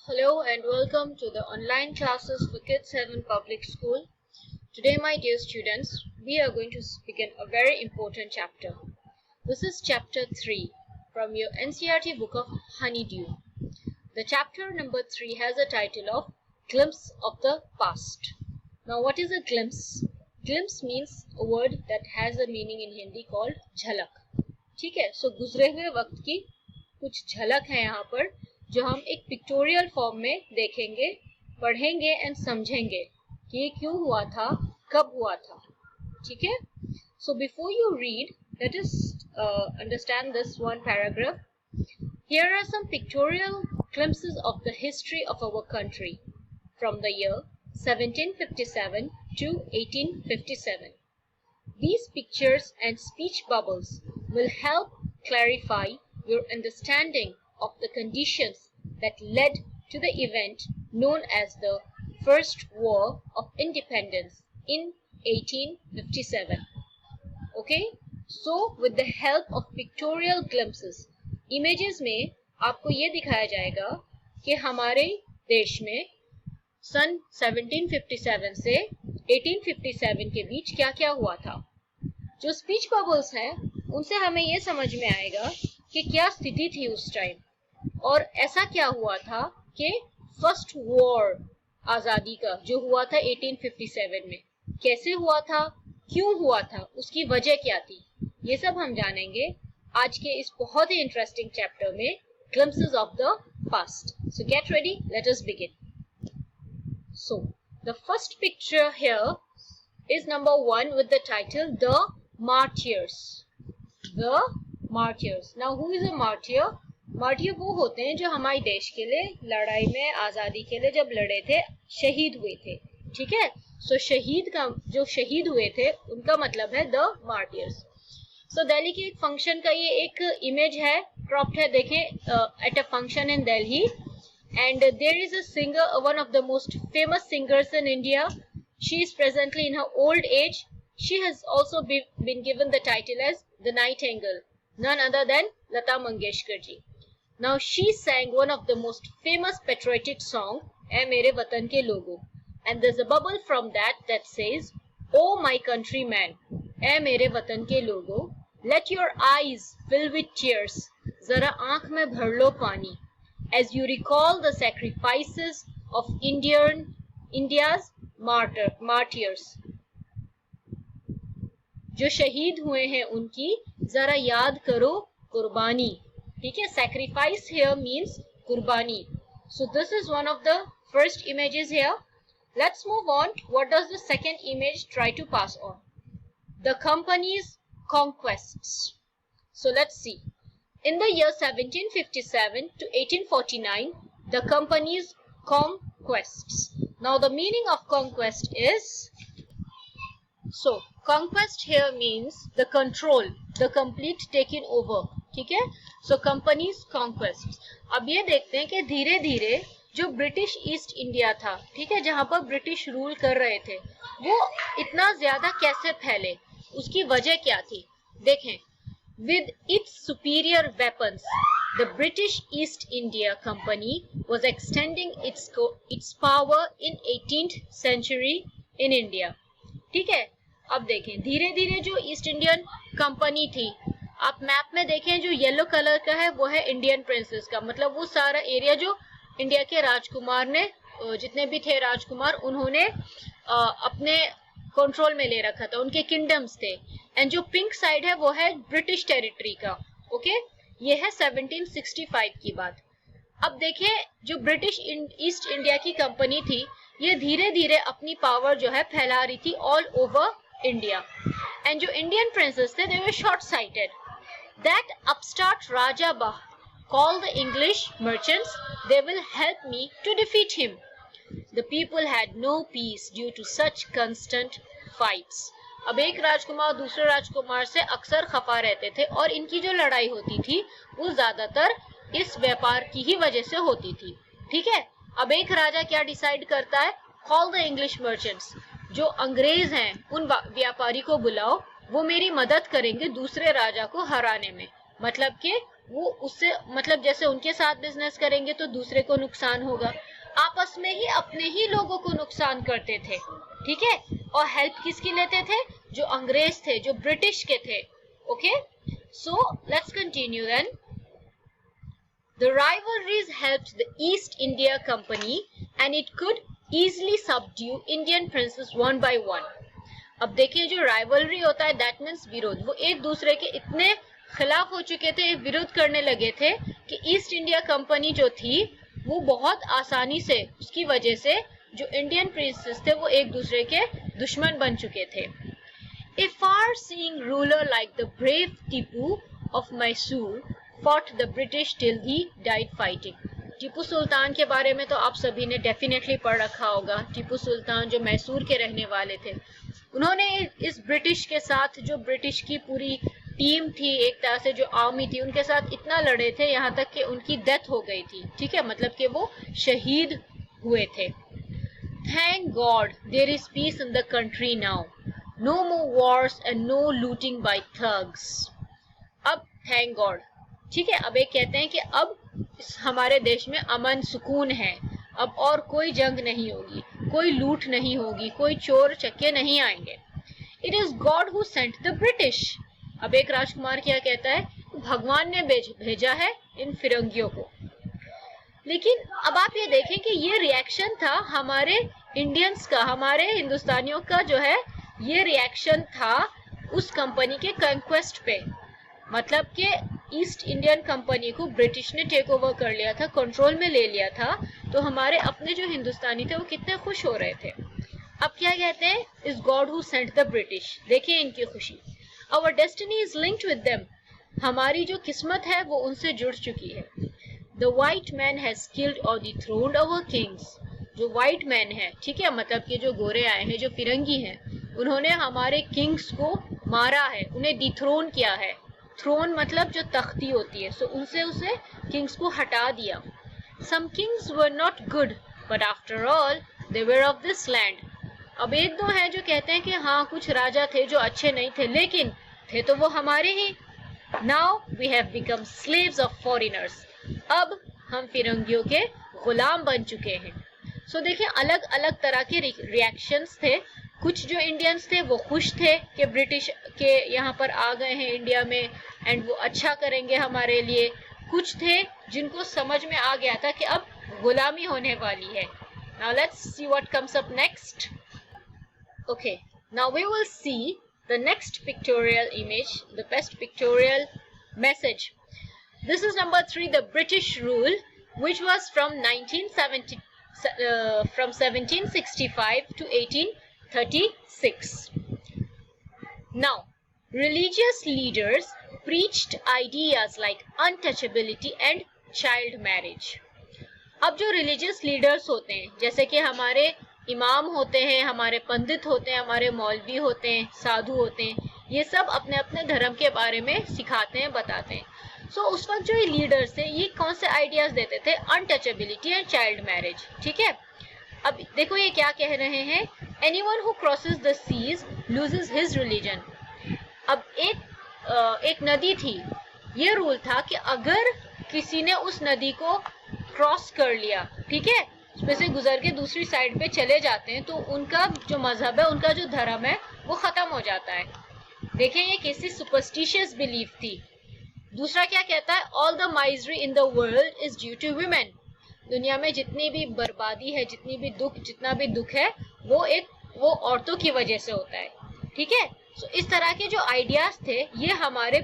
Hello and welcome to the online classes for Kids Heaven Public School. Today, my dear students, we are going to begin a very important chapter. This is chapter 3 from your NCERT book of Honeydew. The chapter number 3 has a title of Glimpse of the Past. Now, what is a glimpse? Glimpse means a word that has a meaning in Hindi called झलक. ठीक है, so गुजरे हुए वक्त की कुछ झलक है यहाँ पर जो हम एक पिक्टोरियल फॉर्म में देखेंगे, पढ़ेंगे एंड समझेंगे कि ये क्यों हुआ था, कब हुआ था. ठीक है. So before you read, let us understand this one paragraph. Here are some pictorial glimpses of the history of our country from the year 1757 to 1857. These pictures and speech bubbles will help clarify your understanding of the conditions that led to the event known as the First War of Independence in 1857. Okay? So, with the help of pictorial glimpses, images में आपको ये दिखाया जाएगा कि हमारे देश में सन 1757 से 1857 के बीच क्या क्या हुआ था. जो स्पीच बबल्स हैं उनसे हमें ये समझ में आएगा कि क्या स्थिति थी उस टाइम और ऐसा क्या हुआ था कि फर्स्ट वॉर आजादी का जो हुआ था 1857 में कैसे हुआ था, क्यों हुआ था, उसकी वजह क्या थी, ये सब हम जानेंगे आज के इस बहुत ही इंटरेस्टिंग चैप्टर में glimpses of the past. So get ready, let us begin. So the first picture here is number 1 with the title The Martyrs. The Martyrs. Now who is a martyr? Martyr वो होते हैं जो हमारे देश के लिए लड़ाई में, आजादी के लिए जब लड़े थे, शहीद हुए थे. ठीक है. So शहीद का जो शहीद हुए थे उनका मतलब है The Martyrs. So दिल्ली के एक फंक्शन का ये एक इमेज है, क्रॉप्ड है, देखें, at a function in Delhi. And there is a singer, one of the most famous singers in India. She is presently in her old age. She has also been given the title as the nightingale, none other than Lata Mangeshkar ji. Now she sang one of the most famous patriotic song, ऐ मेरे वतन के लोगों. And there's a bubble from that says, "Oh my countrymen, ऐ मेरे वतन के लोगों, let your eyes fill with tears, जरा आंख में भर लो पानी, as you recall the sacrifices of India's martyrs." जो शहीद हुए हैं उनकी जरा याद करो कुर्बानी. ठीक है. Sacrifice here means कुर्बानी. So this is one of the first images here. Let's move on. What does the second image try to pass on? The company's conquests. So let's see. In the year 1757 to 1849, the company's conquests. Now the meaning of conquest is, so conquest here means the control, the complete taking over. ठीक है. So company's conquests. अब ये देखते हैं कि धीरे धीरे जो ब्रिटिश ईस्ट इंडिया था, ठीक है, जहां पर ब्रिटिश रूल कर रहे थे, वो इतना ज्यादा कैसे फैले, उसकी वजह क्या थी. देखें, with its superior weapons, the British East India Company was extending its power in 18th century in India. ठीक है. अब देखें, धीरे धीरे जो ईस्ट इंडियन कंपनी थी, आप मैप में देखें, जो येलो कलर का है वो है इंडियन प्रिंसेस का, मतलब वो सारा एरिया जो इंडिया के राजकुमार ने, जितने भी थे राजकुमार, उन्होंने अपने कंट्रोल में ले रखा था, उनके किंगडम्स थे. एंड जो पिंक साइड है वो है ब्रिटिश टेरिटरी का. ओके. ये है 1765 की बात. अब देखिए, जो ब्रिटिश ईस्ट इंडिया की कंपनी थी, ये धीरे धीरे अपनी पावर जो है फैला रही थी ऑल ओवर इंडिया. एंड जो इंडियन प्रिंसेस थे, दे वर शॉर्ट साइटेड. दैट अपस्टार्ट राजा बाह called the English merchants, they will help me to defeat him. The people had no peace due to such constant fights. अब एक राजकुमार दूसरे राजकुमार से अक्सर खफा रहते थे और इनकी जो लड़ाई होती थी वो ज्यादातर इस व्यापार की ही वजह से होती थी. ठीक है. अब एक राजा क्या डिसाइड करता है, कॉल द इंग्लिश मर्चेंट्स, जो अंग्रेज हैं उन व्यापारी को बुलाओ, वो मेरी मदद करेंगे दूसरे राजा को हराने में. मतलब कि वो उससे मतलब जैसे उनके साथ बिजनेस करेंगे तो दूसरे को नुकसान होगा, आपस में ही अपने ही लोगों को नुकसान करते थे, ठीक है। और हेल्प किसकी लेते थे? जो अंग्रेज थे, जो ब्रिटिश के थे। Okay, so let's continue then. The rivalries helped the East India Company and it could easily subdue Indian princes one by one. अब देखिए जो राइवलरी होता है दैट मीन्स विरोध, वो एक दूसरे के इतने खिलाफ हो चुके थे, विरोध करने लगे थे कि ईस्ट इंडिया कंपनी जो थी वो बहुत आसानी से, उसकी वजह से जो इंडियन प्रिंसेस थे वो एक दूसरे के दुश्मन बन चुके थे। A far-seeing ruler like the brave Tipu of Mysore fought the British till he died fighting. Tipu Sultan के बारे में तो आप सभी ने डेफिनेटली पढ़ रखा होगा। टीपू सुल्तान जो मैसूर के रहने वाले थे, उन्होंने इस ब्रिटिश के साथ, जो ब्रिटिश की पूरी टीम थी, एक तरह से जो आर्मी थी, उनके साथ इतना लड़े थे यहाँ तक कि उनकी डेथ हो गई थी, ठीक है, मतलब कि वो शहीद हुए थे। Thank God there is peace in the country now. No more wars and no looting by thugs. अब थैंक गॉड, ठीक है, अब एक कहते हैं कि अब हमारे देश में अमन सुकून है, अब और कोई जंग नहीं होगी, कोई लूट नहीं होगी, कोई चोर चक्के नहीं आएंगे। It is god who sent the British. अब एक राजकुमार क्या कहता है? भगवान ने भेजा है इन फिरंगियों को। लेकिन अब आप ये देखें कि ये रिएक्शन था हमारे इंडियंस का, हमारे हिंदुस्तानियों का जो है, ये रिएक्शन था उस कंपनी के कंक्वेस्ट पे। मतलब कि ईस्ट इंडियन कंपनी को ब्रिटिश ने टेक ओवर कर लिया था, कंट्रोल में ले लिया था, तो हमारे अपने जो हिंदुस्तानी थे वो कितने खुश हो रहे थे। अब क्या कहते हैं? Is god who sent the British. देखिए इनकी खुशी। Our destiny is linked with them. हमारी जो किस्मत है वो उनसे जुड़ चुकी है। The white man has killed or dethroned our kings. जो व्हाइट मैन है, ठीक है, मतलब कि जो गोरे आए हैं, जो फिरंगी हैं, उन्होंने हमारे किंग्स को मारा है, उन्हें डिथ्रोन किया है। थ्रोन मतलब जो तख्ती होती है, सो उनसे उसे किंग्स को हटा दिया। Some kings were not good but after all they were of this land. अब एक दो हैं जो कहते हैं कि हाँ कुछ राजा थे जो अच्छे नहीं थे, लेकिन थे तो वो हमारे ही। Now we have become slaves of foreigners. अब हम फिरंगियों के गुलाम बन चुके हैं। सो देखिए अलग अलग तरह के रिएक्शंस थे। कुछ जो इंडियंस थे वो खुश थे कि ब्रिटिश के यहाँ पर आ गए हैं इंडिया में एंड वो अच्छा करेंगे हमारे लिए। कुछ थे जिनको समझ में आ गया था कि अब गुलामी होने वाली है। Now let's see what comes up next. Okay, now we will see the next pictorial image, the best pictorial message. This is number 3, the British rule, which was from 1765 to 1836. Now, religious leaders preached ideas like untouchability and child marriage. अब जो religious leaders होते हैं, जैसे कि हमारे इमाम होते हैं, हमारे पंडित होते हैं, हमारे मौलवी होते हैं, साधु होते हैं, ये सब अपने अपने धर्म के बारे में सिखाते हैं, बताते हैं। सो उस वक्त जो ये लीडर्स थे, ये कौन से आइडियाज देते थे? अनटचेबिलिटी एंड चाइल्ड मैरिज, ठीक है। अब देखो ये क्या कह रहे हैं? Anyone who crosses the seas loses his religion. अब एक नदी थी, ये रूल था कि अगर किसी ने उस नदी को क्रॉस कर लिया, ठीक है, उसमें से गुजर के दूसरी साइड पे चले जाते हैं, तो उनका जो मजहब है, उनका जो धर्म है, वो खत्म हो जाता है। देखिए ये कैसी सुपरस्टिशियस बिलीफ थी। दूसरा क्या कहता है? All the misery in the world is due to women. दुनिया में जितनी भी बर्बादी है, जितना भी दुख है, वो औरतों की वजह से होता है, ठीक है। सो इस तरह के जो आइडियाज थे, ये हमारे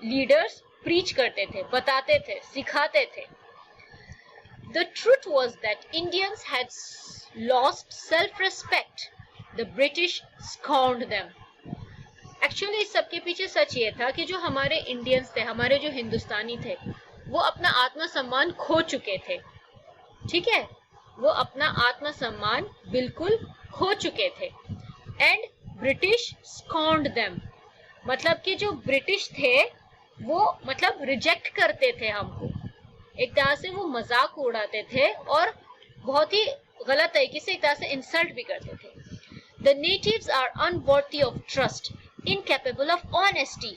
लीडर्स प्रीच करते थे, बताते थे, सिखाते थे। The truth was that Indians had lost self-respect. The British scorned them. Actually इस सब के पीछे सच ये था कि जो हमारे इंडियंस थे, हमारे जो हिंदुस्तानी थे, वो अपना आत्मसम्मान खो चुके थे, ठीक है, वो अपना आत्मसम्मान बिल्कुल खो चुके थे। एंड ब्रिटिश scorned them, मतलब कि जो ब्रिटिश थे वो मतलब रिजेक्ट करते थे हमको, एक तरह से वो मजाक उड़ाते थे और बहुत ही गलत तरीके से एक तरह से इंसल्ट भी करते थे। The natives are unworthy of trust, incapable of honesty.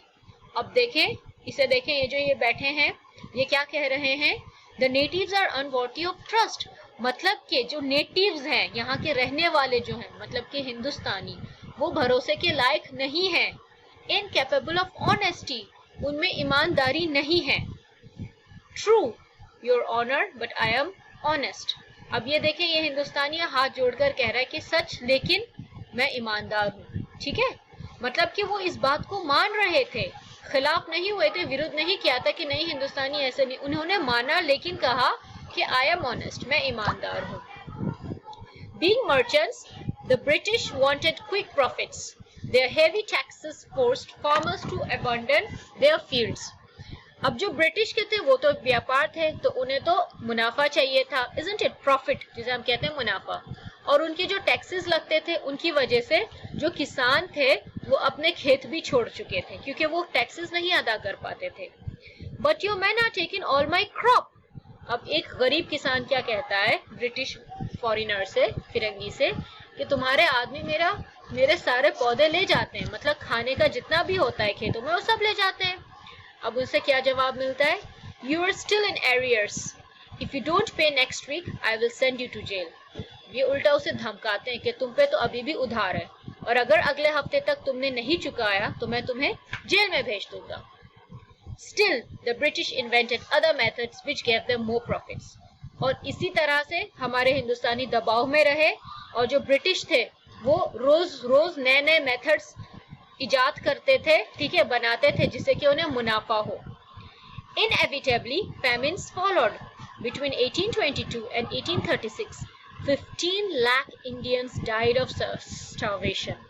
अब देखें, इसे देखें, ये जो ये बैठे हैं, ये क्या कह रहे हैं? The natives are unworthy of trust, मतलब कि जो नेटिव्स हैं, यहाँ के रहने वाले जो हैं, मतलब कि हिंदुस्तानी, वो भरोसे के लायक नहीं है। इनकेपेबल ऑफ ऑनेस्टी, उनमें ईमानदारी नहीं है। True your honour but I am honest, अब ये देखें, ये हिंदुस्तानी हाथ जोड़कर कह रहा है कि सच, लेकिन मैं ईमानदार हूँ। ठीक है, मतलब कि वो इस बात को मान रहे थे, खिलाफ नहीं हुए थे, विरोध नहीं किया था कि नहीं हिंदुस्तानी ऐसे नहीं, उन्होंने माना, लेकिन कहा कि आई एम ऑनेस्ट, मैं ईमानदार हूँ। Being merchants, the British wanted quick profits. Their heavy taxes forced farmers to abandon their fields. अब जो ब्रिटिश के थे वो तो व्यापार थे, तो उन्हें तो मुनाफा चाहिए था, isn't it? प्रॉफिट जिसे हम कहते हैं, मुनाफा। और उनके जो टैक्सेस लगते थे, उनकी वजह से जो किसान थे वो अपने खेत भी छोड़ चुके थे, क्योंकि वो टैक्सेस नहीं अदा कर पाते थे। But your men are taking all my crop. अब एक गरीब किसान क्या कहता है ब्रिटिश फॉरेनर से, फिरंगी से, कि तुम्हारे आदमी मेरे सारे पौधे ले जाते हैं, मतलब खाने का जितना भी होता है खेतों में वो सब ले जाते हैं। अब उनसे क्या जवाब मिलता है? You are still in arrears, if you don't pay next week I will send you to jail. ये उल्टा उसे धमकाते हैं कि तुम पे तो अभी भी उधार है, और अगर अगले हफ्ते तक तुमने नहीं चुकाया तो मैं तुम्हें जेल में भेज दूंगा। Still, the British invented other methods which gave them more profits. और इसी तरह से हमारे हिंदुस्तानी दबाव में रहे, और जो ब्रिटिश थे वो रोज नए नए मेथड्स इजाद करते थे, ठीक है, बनाते थे, जिससे कि उन्हें मुनाफा हो। Inevitably, famines followed. Between 1822 and 1836, 15 lakh Indians died of starvation.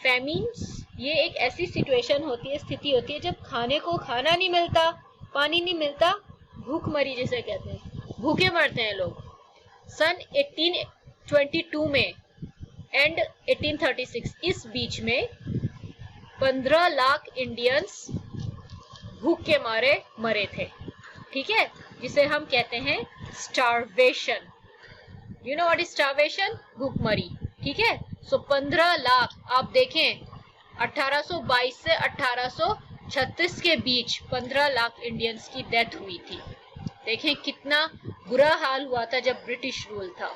Famines, ये एक ऐसी सिचुएशन होती है, स्थिति होती है, जब खाने को खाना नहीं मिलता, पानी नहीं मिलता, भूखमरी जिसे कहते हैं, भूखे मरते हैं लोग। सन 1822 में एंड 1836, इस बीच में 15 लाख इंडियंस भूख के मारे मरे थे, ठीक है, जिसे हम कहते हैं starvation. You know what is starvation? भूखमरी, ठीक है। सो 15 लाख, आप देखें 1822 से 1836 के बीच 15 लाख इंडियंस की डेथ हुई थी। देखें कितना बुरा हाल हुआ था जब ब्रिटिश रूल था।